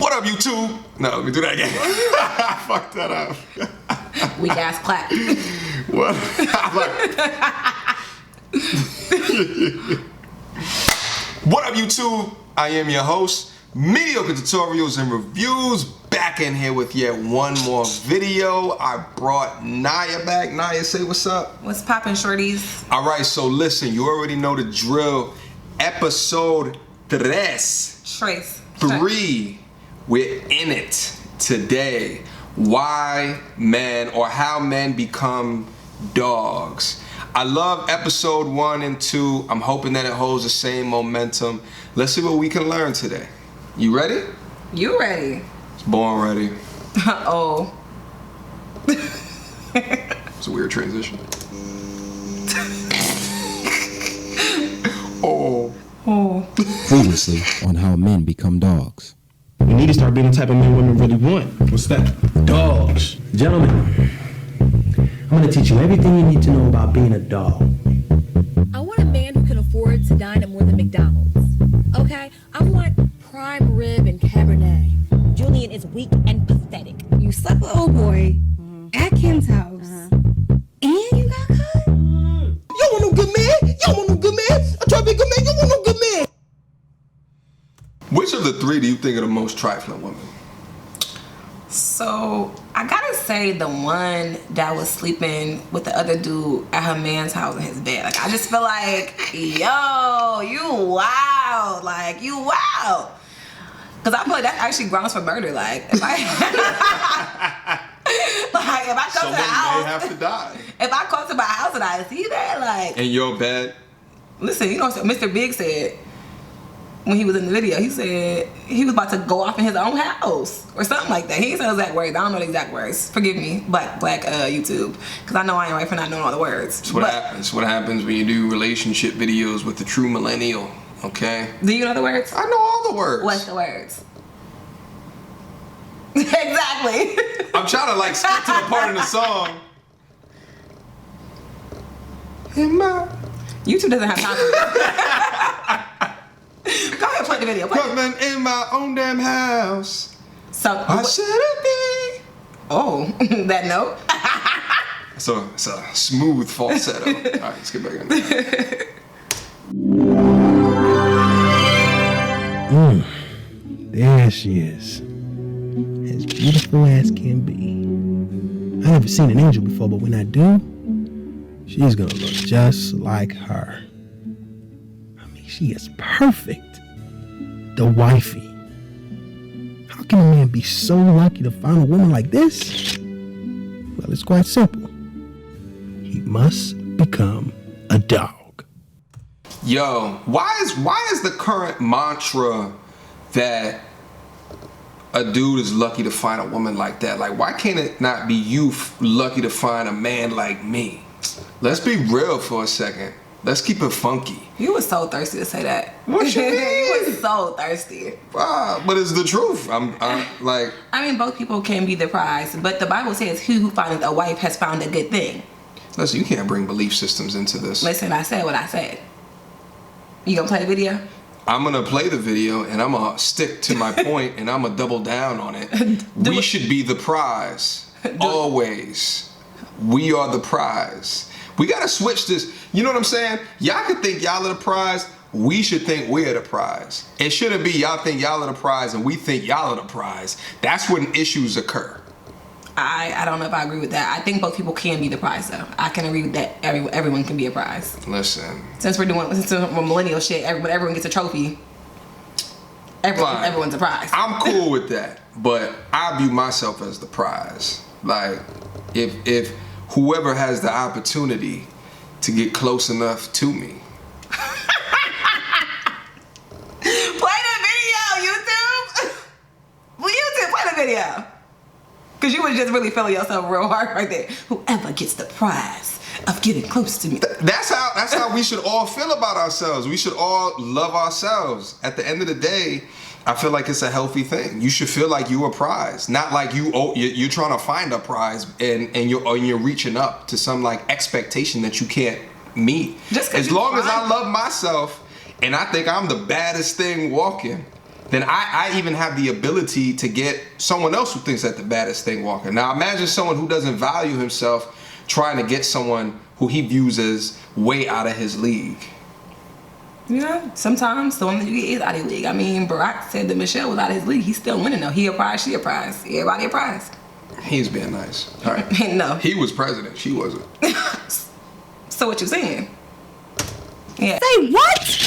What up, YouTube? No, let me do that again. I fucked that up. Weak ass clap. What? What up, YouTube? I am your host, Mediocre Tutorials and Reviews, back in here with yet one more video. I brought Naya back. Naya, say what's up. What's poppin', shorties? All right, so listen, you already know the drill. Episode 3. We're in it today. Why men or how men become dogs. I love episode 1 and 2. I'm hoping that it holds the same momentum. Let's see what we can learn today. You ready? You ready? It's born ready. Oh. It's a weird transition. Oh. Previously on how men become dogs. We need to start being the type of men women really want. What's that? Dogs. Gentlemen, I'm going to teach you everything you need to know about being a dog. I want a man who can afford to dine at more than McDonald's. Okay? I want prime rib and Cabernet. Julian is weak and pathetic. You slept with old boy at Kim's house, and you got cut? You want no good man? You want no good man? I try to be a good man. You want no good man? Which of the 3 do you think are the most trifling women? So, I gotta say the one that was sleeping with the other dude at her man's house in his bed. Like, I just feel like, yo, you wild. Like, you wild. Because I feel like that's actually grounds for murder. Like, if I... like, if I come Someone to the house... may have to die. If I come to my house and I see that, like... In your bed? Listen, you know what Mr. Big said when he was in the video? He said he was about to go off in his own house or something like that. He didn't say the exact words. I don't know the exact words. Forgive me, black YouTube, because I know I ain't right for not knowing all the words. It's what happens when you do relationship videos with the true millennial, okay? Do you know the words? I know all the words. What's the words? Exactly. I'm trying to like skip to the part in the song. YouTube doesn't have time for that. Go ahead, play the video. Coming in my own damn house. So I shouldn't be. Oh, that note. So it's a smooth falsetto. All right, let's get back in there. There she is. As beautiful as can be. I never seen an angel before, but when I do, she's gonna look just like her. I mean, she is perfect. The wifey. How can a man be so lucky to find a woman like this? Well, it's quite simple. He must become a dog. Yo, why is the current mantra that a dude is lucky to find a woman like that? Like, why can't it not be you lucky to find a man like me? Let's be real for a second. Let's keep it funky. You was so thirsty to say that. What you mean? You was so thirsty. But it's the truth. I'm like... I mean, both people can be the prize, but the Bible says, he who findeth a wife has found a good thing. Listen, you can't bring belief systems into this. Listen, I said what I said. You gonna play the video? I'm gonna play the video and I'm gonna stick to my point and I'm gonna double down on it. We should be the prize. Always. We are the prize. We gotta switch this. You know what I'm saying? Y'all could think y'all are the prize. We should think we're the prize. It shouldn't be y'all think y'all are the prize and we think y'all are the prize. That's when issues occur. I don't know if I agree with that. I think both people can be the prize, though. I can agree with that. Everyone can be a prize. Listen. Since we're millennial shit, everyone gets a trophy. Everyone's a prize. I'm cool with that, but I view myself as the prize. Like, if whoever has the opportunity to get close enough to me. Play the video, YouTube. YouTube, play the video. Because you was just really feeling yourself real hard right there. Whoever gets the prize of getting close to me. That's how we should all feel about ourselves. We should all love ourselves. At the end of the day, I feel like it's a healthy thing. You should feel like you're a prize, not like you're trying to find a prize and you're reaching up to some like expectation that you can't meet. As long as I love myself and I think I'm the baddest thing walking, then I even have the ability to get someone else who thinks that the baddest thing walking. Now imagine someone who doesn't value himself trying to get someone who he views as way out of his league. You know, sometimes the woman you get is out of his league. I mean, Barack said that Michelle was out of his league. He's still winning though. He a prize, she a prize. Everybody a prize. He's being nice. All right. No. He was president. She wasn't. So what you saying? Yeah. Say what?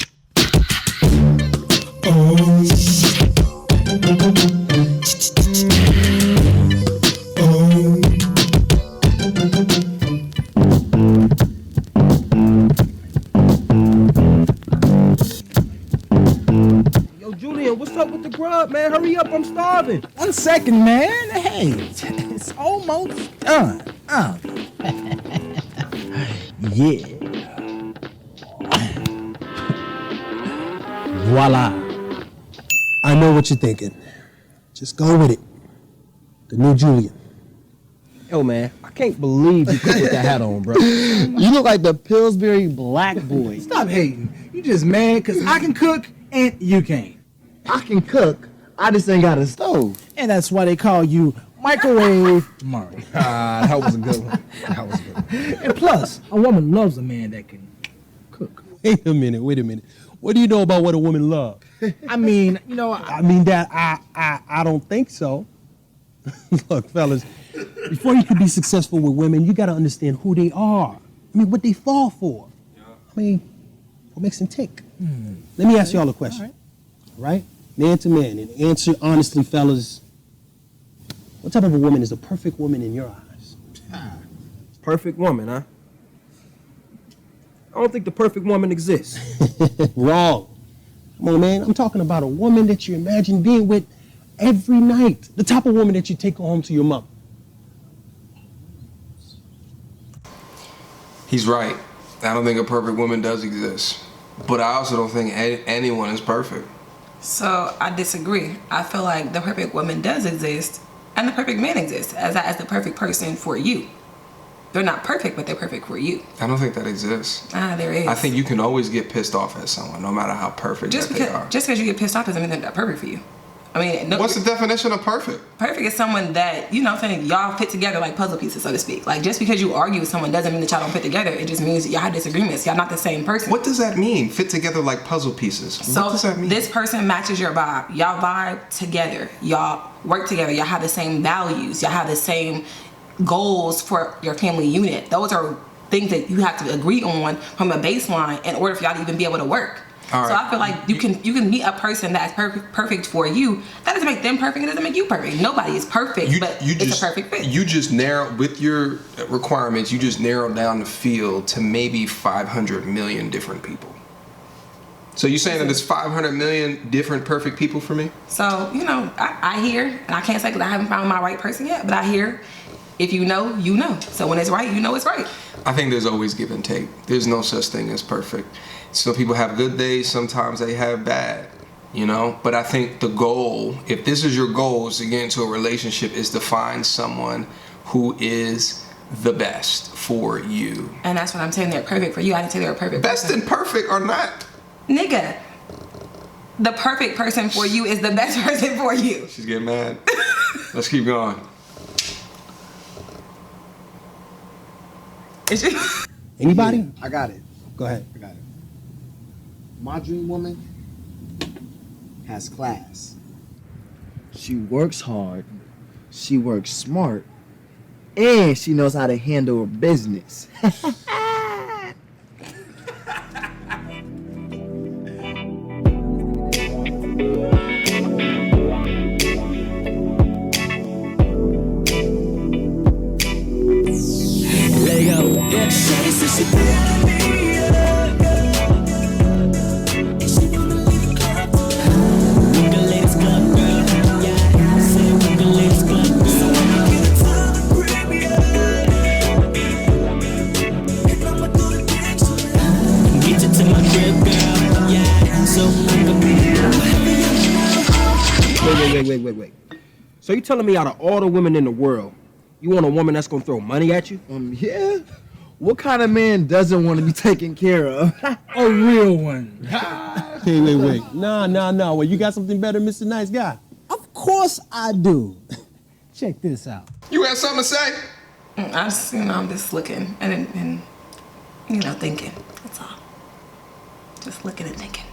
Yo, Julian, what's up with the grub, man? Hurry up, I'm starving. 1 second, man. Hey, it's almost done. Yeah. Voila. I know what you're thinking. Just go with it. The new Julian. Yo, man, I can't believe you put that hat on, bro. You look like the Pillsbury Black Boy. Stop hating. You just mad because I can cook and you can't. I can cook. I just ain't got a stove. And that's why they call you Microwave Murray. That was a good one. That was a good one. And plus, a woman loves a man that can cook. Wait a minute. What do you know about what a woman loves? I mean, you know, I don't think so. Look, fellas, before you can be successful with women, you got to understand who they are. I mean, what they fall for. I mean, what makes them tick. Let me ask y'all a question. All right? Man to man, and answer honestly, fellas. What type of a woman is a perfect woman in your eyes? Perfect woman, huh? I don't think the perfect woman exists. Wrong. Come on, man. I'm talking about a woman that you imagine being with every night. The type of woman that you take home to your mother. He's right. I don't think a perfect woman does exist. But I also don't think anyone is perfect. So I disagree. I feel like the perfect woman does exist and the perfect man exists as the perfect person for you. They're not perfect, but they're perfect for you. I don't think that exists. There is. I think you can always get pissed off at someone, no matter how perfect they are. Just because you get pissed off doesn't mean they're not perfect for you. I mean, no, what's the definition of perfect? Perfect is someone that, you know what I'm saying, y'all fit together like puzzle pieces, so to speak. Like, just because you argue with someone doesn't mean that y'all don't fit together. It just means y'all have disagreements. Y'all not the same person. What does that mean? Fit together like puzzle pieces. So what does that mean? This person matches your vibe. Y'all vibe together. Y'all work together. Y'all have the same values. Y'all have the same goals for your family unit. Those are things that you have to agree on from a baseline in order for y'all to even be able to work. All so right. I feel like you can meet a person that's perfect for you. That doesn't make them perfect. It doesn't make you perfect. Nobody is perfect, but it's a perfect fit. You just narrow with your requirements. You just narrow down the field to maybe 500 million different people. So you saying that there's 500 million different perfect people for me? So I hear, and I can't say because I haven't found my right person yet, but I hear. If you know, you know. So when it's right, you know it's right. I think there's always give and take. There's no such thing as perfect. Some people have good days, sometimes they have bad, But I think the goal, if this is your goal, is to get into a relationship, is to find someone who is the best for you. And that's what I'm saying, they're perfect for you. I didn't say they were perfect. Best and perfect are not. Nigga, the perfect person for you is the best person for you. She's getting mad. Let's keep going. Anybody? Yeah, I got it. Go ahead. I got it. My dream woman has class. She works hard. She works smart. And she knows how to handle her business. Wait. So you telling me out of all the women in the world, you want a woman that's gonna throw money at you? Yeah. What kind of man doesn't want to be taken care of? A real one. Hey, wait. Nah. Well, you got something better, Mr. Nice Guy? Of course I do. Check this out. You had something to say? I'm just looking and thinking. That's all. Just looking and thinking.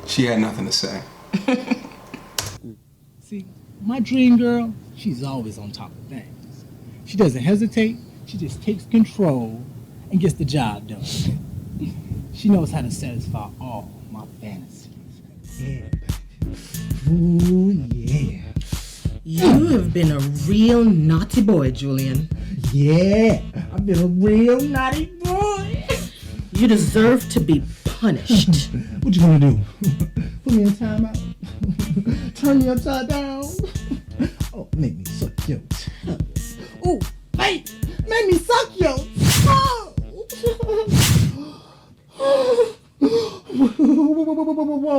She had nothing to say. See, my dream girl, she's always on top of things. She doesn't hesitate. She just takes control and gets the job done. She knows how to satisfy all my fantasies. Yeah. Ooh, yeah. You have been a real naughty boy, Julian. Yeah, I've been a real naughty boy. You deserve to be punished. What you gonna do? Put me in timeout? Turn me upside down? Oh, make me suck your tongue. Ooh, hey, make me suck your tongue.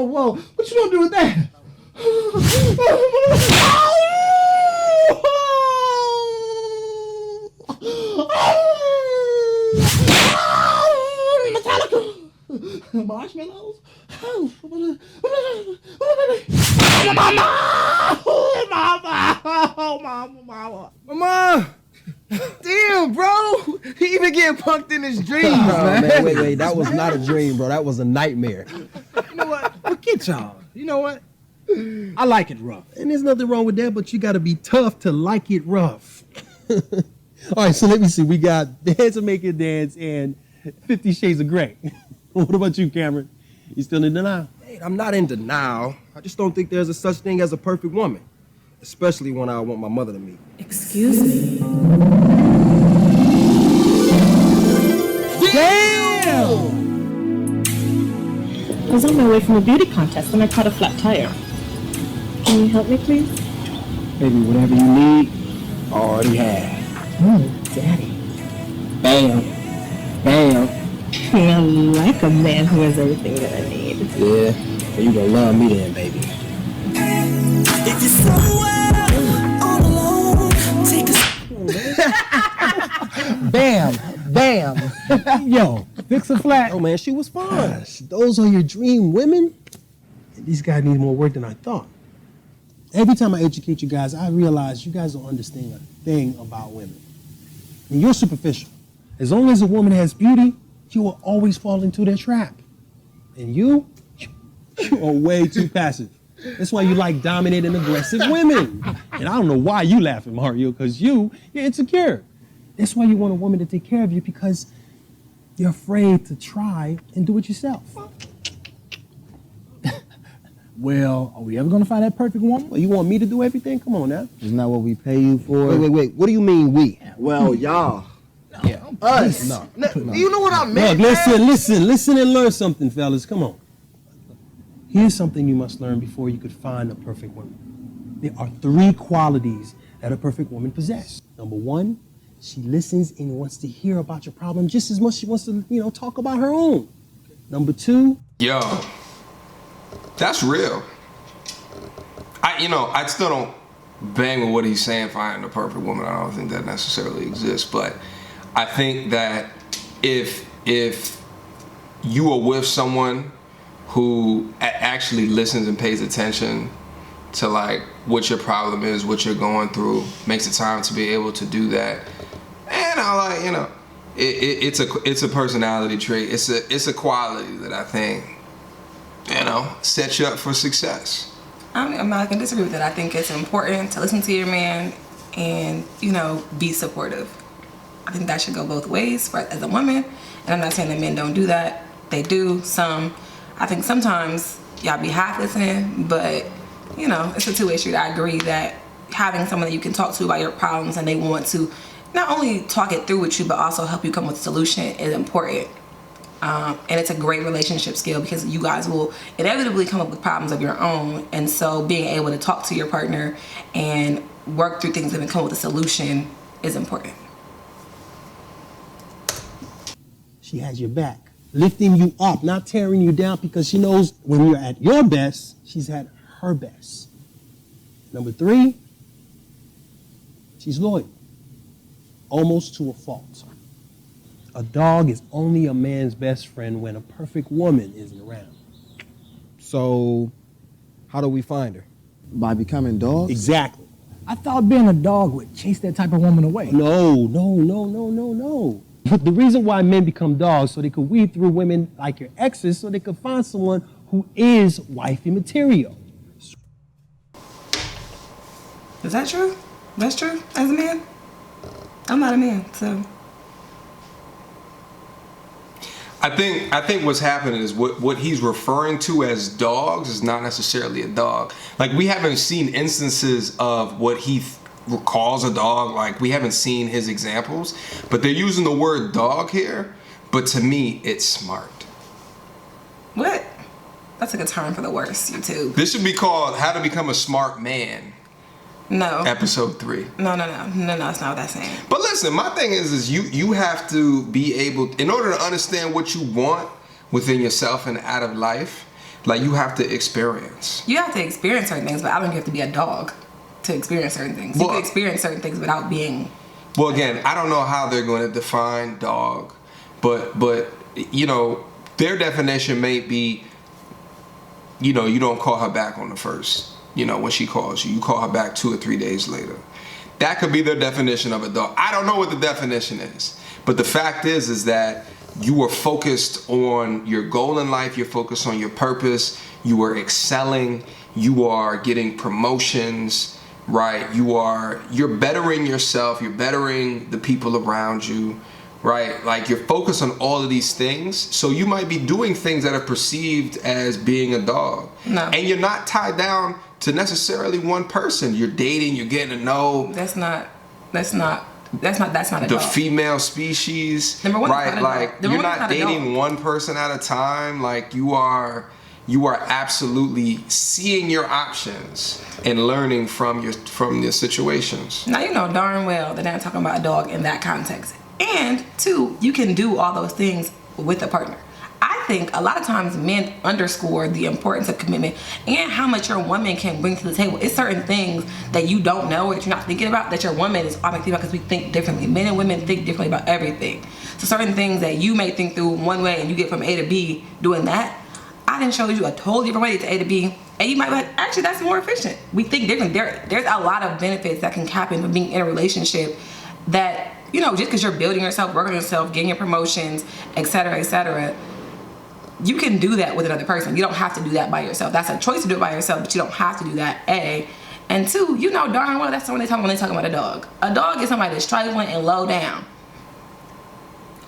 Whoa. What you gonna do with that? Marshmallows? Mama! Damn, bro! He even getting punked in his dreams, man. Wait. That was not a dream, bro. That was a nightmare. You know what? Forget y'all. You know what? I like it rough. And there's nothing wrong with that, but you got to be tough to like it rough. All right, so let me see. We got Dance or Make It Dance and 50 Shades of Grey. What about you, Cameron? You still in denial? Hey, I'm not in denial. I just don't think there's a such thing as a perfect woman, especially when I want my mother to meet. Excuse me. Damn! I was on my way from a beauty contest and I caught a flat tire. Can you help me, please? Baby, whatever you need, I already have. Oh, Daddy. Bam. I like a man who has everything that I need. Yeah, you gonna love me then, baby. If you're somewhere all alone, take a Bam. Yo, fix a flat. Oh, man, she was fine. Those are your dream women? These guys need more work than I thought. Every time I educate you guys, I realize you guys don't understand a thing about women. And you're superficial. As long as a woman has beauty, you will always fall into their trap. And you are way too passive. That's why you like dominant and aggressive women. And I don't know why you laughing, Mario, because you're insecure. That's why you want a woman to take care of you, because you're afraid to try and do it yourself. Well, are we ever gonna find that perfect woman? Well, you want me to do everything? Come on now. Isn't that what we pay you for? Wait. What do you mean we? Well, y'all. Yeah. Us. No. You know what I meant? Look, listen and learn something, fellas. Come on. Here's something you must learn before you could find a perfect woman. There are 3 qualities that a perfect woman possesses. Number 1, she listens and wants to hear about your problem just as much as she wants to, talk about her own. Number 2. Yo, that's real. I still don't bang with what he's saying, finding a perfect woman. I don't think that necessarily exists, but I think that if you are with someone who actually listens and pays attention to like what your problem is, what you're going through, makes the time to be able to do that, and it's a personality trait. It's a quality that I think sets you up for success. I'm not gonna disagree with that. I think it's important to listen to your man and be supportive. I think that should go both ways as a woman. And I'm not saying that men don't do that. They do, some. I think sometimes y'all be half listening, but it's a two-way street. I agree that having someone that you can talk to about your problems and they want to not only talk it through with you, but also help you come with a solution is important. And it's a great relationship skill because you guys will inevitably come up with problems of your own. And so being able to talk to your partner and work through things and come with a solution is important. She has your back, lifting you up, not tearing you down, because she knows when you're at your best, she's at her best. Number 3, she's loyal, almost to a fault. A dog is only a man's best friend when a perfect woman isn't around. So, how do we find her? By becoming dogs? Exactly. I thought being a dog would chase that type of woman away. No. The reason why men become dogs so they could weed through women like your exes so they could find someone who is wifey material. Is that true? That's true as a man? I'm not a man, so. I think what's happening is what he's referring to as dogs is not necessarily a dog. Like, we haven't seen instances of what he calls a dog. Like, we haven't seen his examples, but they're using the word dog here. But to me, it's smart. What? That's like a term for the worst, YouTube. This should be called How to Become a Smart Man. No. Episode 3. No, that's not what that's saying. But listen, my thing is you have to be able, in order to understand what you want within yourself and out of life, like, you have to experience. You have to experience certain things, but I don't think you have to be a dog to experience certain things. You can experience certain things without being. Well, again, I don't know how they're going to define dog, but you know, their definition may be, you know, you don't call her back on the first. You know, when she calls you call her back 2 or 3 days later. That could be their definition of a dog. I don't know what the definition is. But the fact is that you are focused on your goal in life. You're focused on your purpose. You are excelling. You are getting promotions, right? You're bettering yourself. You're bettering the people around you, right? Like, you're focused on all of these things. So you might be doing things that are perceived as being a dog. No. And you're not tied down to necessarily one person. You're dating, you're getting to know. That's not a the dog. female species. Number one, right? Like, you're not dating one person at a time. Like, you are absolutely seeing your options and learning from your situations. Now, you know darn well that I'm talking about a dog in that context. And 2, you can do all those things with a partner. I think a lot of times men underscore the importance of commitment and how much your woman can bring to the table. It's certain things that you don't know or that you're not thinking about that your woman is automatically about, because we think differently. Men and women think differently about everything. So certain things that you may think through one way and you get from A to B doing that, I didn't show you a totally different way to A to B, and you might be like, actually, that's more efficient. We think differently. There's a lot of benefits that can happen from being in a relationship that, you know, just because you're building yourself, working on yourself, getting your promotions, etc., you can do that with another person. You don't have to do that by yourself. That's a choice to do it by yourself, but you don't have to do that, A. And 2, you know darn well that's when they talking about a dog. A dog is somebody that's trifling and low down.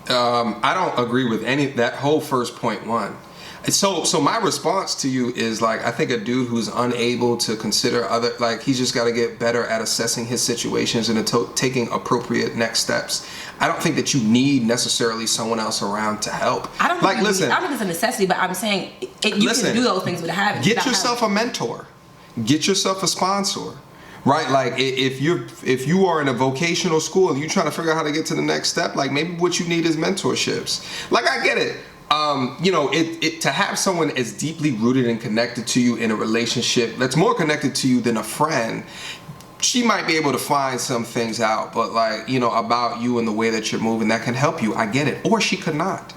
I don't agree with that whole first point one. So my response to you is, like, I think a dude who's unable to consider other, like, he's just got to get better at assessing his situations and taking appropriate next steps. I don't think that you need necessarily someone else around to help. I don't think it's a necessity, but I'm saying you can do those things without having. Get yourself a mentor. Get yourself a sponsor. Right, like, if you are in a vocational school and you're trying to figure out how to get to the next step, like, maybe what you need is mentorships. Like, I get it. You know, to have someone as deeply rooted and connected to you in a relationship that's more connected to you than a friend, she might be able to find some things out, but, like, you know, about you and the way that you're moving that can help you. I get it. Or she could not.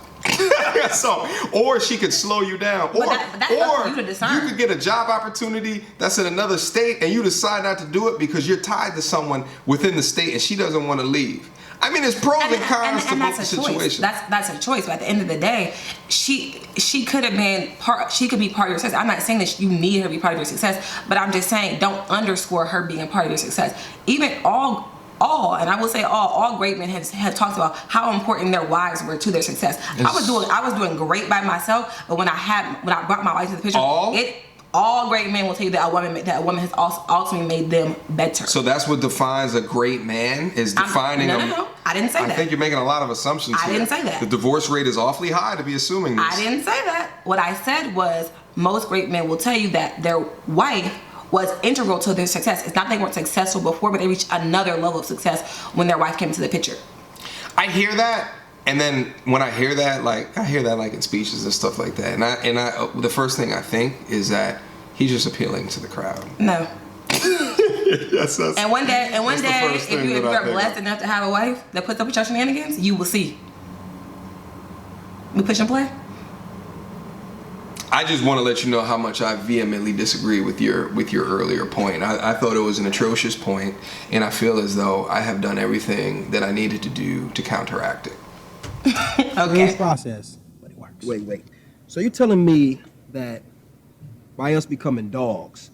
Or she could slow you down, or you could get a job opportunity that's in another state and you decide not to do it because you're tied to someone within the state and she doesn't want to leave. I mean, there's pros and cons to both situations. That's a choice, but at the end of the day, she could have been she could be part of your success. I'm not saying that you need her to be part of your success, but I'm just saying don't underscore her being part of your success. Even all, and I will say all great men have talked about how important their wives were to their success. I was doing great by myself, but when I brought my wife to the picture, all great men will tell you that a woman has also ultimately made them better. So that's what defines a great man, is defining No. I didn't say that. I think you're making a lot of assumptions here. I didn't say that. The divorce rate is awfully high to be assuming this. I didn't say that. What I said was most great men will tell you that their wife was integral to their success. It's not they weren't successful before, but they reached another level of success when their wife came into the picture. I hear that. And then when I hear that, like in speeches and stuff like that, and I the first thing I think is that he's just appealing to the crowd. No. Yes, and one day, if you're blessed enough to have a wife that puts up with your shenanigans, you will see. We push and play? I just want to let you know how much I vehemently disagree with your earlier point. I thought it was an atrocious point, and I feel as though I have done everything that I needed to do to counteract it. Okay. Process, but it works. Wait. So you're telling me that by us becoming dogs,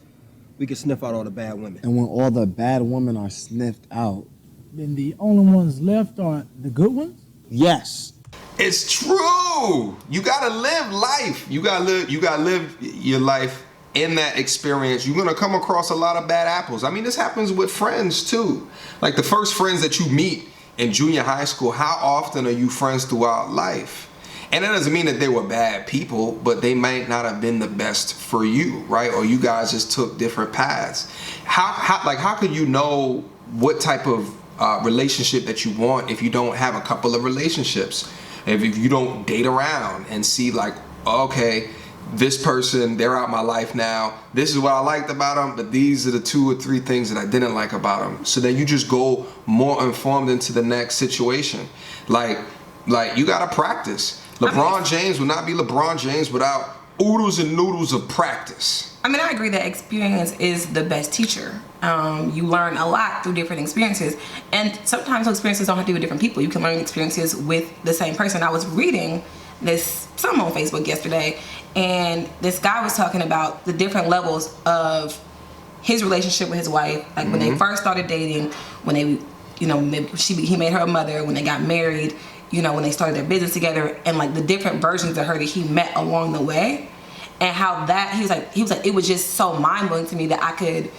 we can sniff out all the bad women? And when all the bad women are sniffed out, Then the only ones left are the good ones? yes. It's true. You gotta live life. You gotta live your life in that experience. You're gonna come across a lot of bad apples. I mean, this happens with friends too. Like the first friends that you meet in junior high school, how often are you friends throughout life? And that doesn't mean that they were bad people, but they might not have been the best for you, right? Or you guys just took different paths. How could you know what type of relationship that you want if you don't have a couple of relationships? If you don't date around and see like, okay, this person, they're out my life now. This is what I liked about them, but these are the 2 or 3 things that I didn't like about them. So then you just go more informed into the next situation. Like you gotta practice. LeBron James would not be LeBron James without oodles and noodles of practice. I mean, I agree that experience is the best teacher. You learn a lot through different experiences. And sometimes those experiences don't have to do with different people. You can learn experiences with the same person. I was reading something on Facebook yesterday, and this guy was talking about the different levels of his relationship with his wife. Like when they first started dating, when they, he made her a mother, when they got married, when they started their business together, and like the different versions of her that he met along the way. And how that, he was like, it was just so mind-blowing to me that I could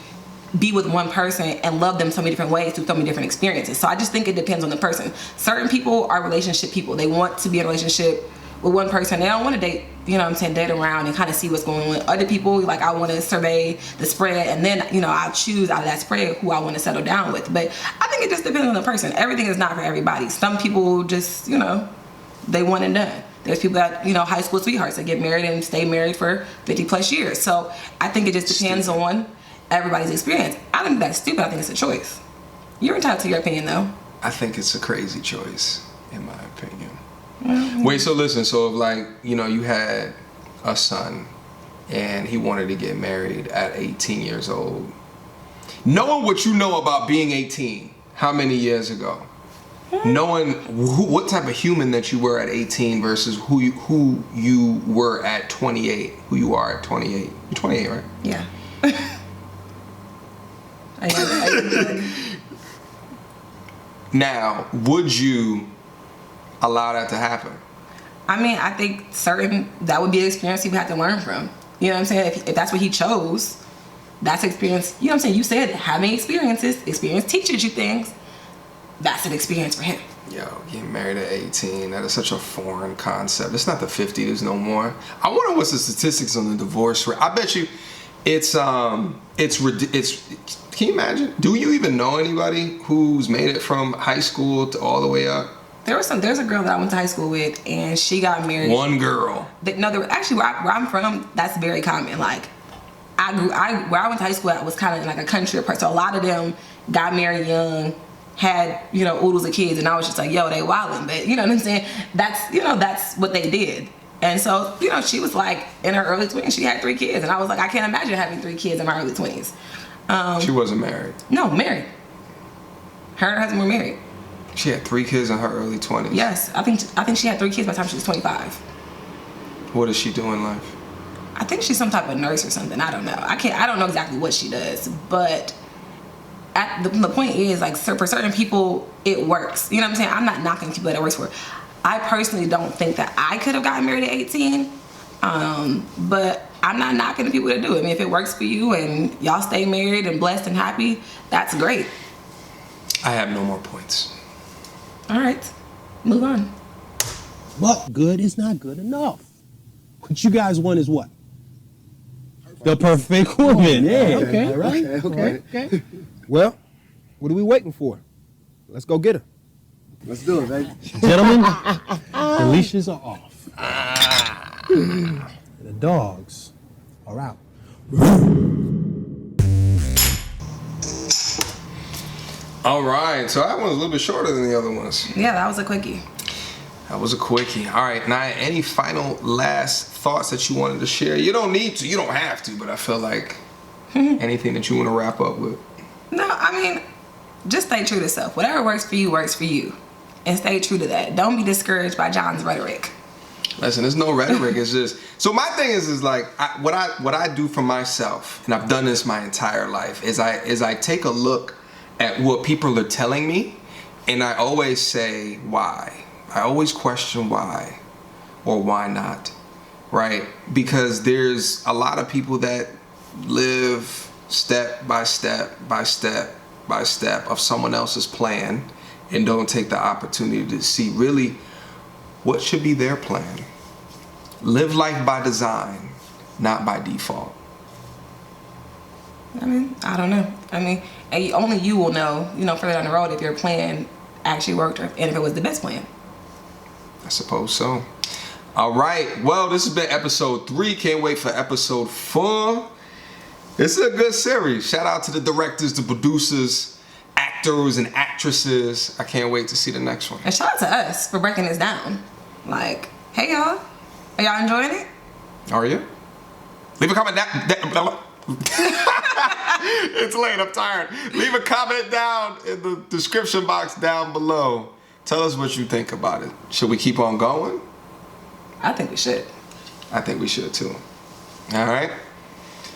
be with one person and love them so many different ways through so many different experiences. So I just think it depends on the person. Certain people are relationship people. They want to be in a relationship with one person. They don't want to date, date around and kind of see what's going on. Other people, like, I want to survey the spread, and then, I'll choose out of that spread who I want to settle down with. But I think it just depends on the person. Everything is not for everybody. Some people just, they want it done. There's people that, high school sweethearts that get married and stay married for 50 plus years. So I think it just depends on everybody's experience. I think that's stupid. I think it's a choice. You're entitled to your opinion, though. I think it's a crazy choice, in my opinion. Mm-hmm. Wait, so listen, so if you had a son and he wanted to get married at 18 years old, knowing what you know about being 18, how many years ago? Knowing what type of human that you were at 18 versus who you were at 28, who you are at 28. You're 28, right? Yeah. Now, would you allow that to happen? I mean, I think that would be an experience he would have to learn from. You know what I'm saying? If that's what he chose, that's experience. You know what I'm saying? You said having experience teaches you things. That's an experience for him. Yo, getting married at 18, that is such a foreign concept. It's not the 50s no more. I wonder what's the statistics on the divorce rate. I bet you it's can you imagine? Do you even know anybody who's made it from high school to all the way up? There's a girl that I went to high school with, and she got married. One girl. Actually, where I'm from, that's very common. Like, where I went to high school at was kind of like a country part. So a lot of them got married young, had, oodles of kids, and I was just like, yo, they wildin'. But, you know what I'm saying? That's what they did. And so, she was like in her early 20s, she had 3 kids. And I was like, I can't imagine having 3 kids in my early 20s. She wasn't married? No, married. Her and her husband were married. She had 3 kids in her early 20s? Yes, I think she had 3 kids by the time she was 25. What does she do in life? I think she's some type of nurse or something. I don't know. I don't know exactly what she does, but the point is, like, for certain people, it works. You know what I'm saying? I'm not knocking people that it works for. I personally don't think that I could have gotten married at 18, but I'm not knocking the people that do it. I mean, if it works for you and y'all stay married and blessed and happy, that's great. I have no more points. All right, move on. But good is not good enough. What you guys want is what? The perfect woman. Yeah. Okay. All right. Okay. Well, what are we waiting for? Let's go get her. Let's do it, baby. Gentlemen, the leashes are off. The dogs are out. All right, so that one was a little bit shorter than the other ones. Yeah, that was a quickie. That was a quickie. All right, Nia, any final last thoughts that you wanted to share? You don't need to. You don't have to, but I feel like anything that you want to wrap up with. No, I mean, just stay true to self. Whatever works for you. And stay true to that. Don't be discouraged by John's rhetoric. Listen, there's no rhetoric. It's just, so my thing is like, what I do for myself, and I've done this my entire life, is I take a look at what people are telling me, and I always say why. I always question why or why not, right? Because there's a lot of people that live step by step by step by step of someone else's plan and don't take the opportunity to see really what should be their plan. Live life by design, not by default. I mean, I don't know. I mean, only you will know, further down the road if your plan actually worked and if it was the best plan. I suppose so. All right. Well, this has been episode 3. Can't wait for episode 4. This is a good series. Shout out to the directors, the producers, actors, and actresses. I can't wait to see the next one. And shout out to us for breaking this down. Like, hey y'all, are y'all enjoying it? Are you? Leave a comment down. It's late, I'm tired. Leave a comment down in the description box down below. Tell us what you think about it. Should we keep on going? I think we should. I think we should too. All right.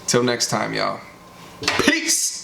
Till next time, y'all. Peace.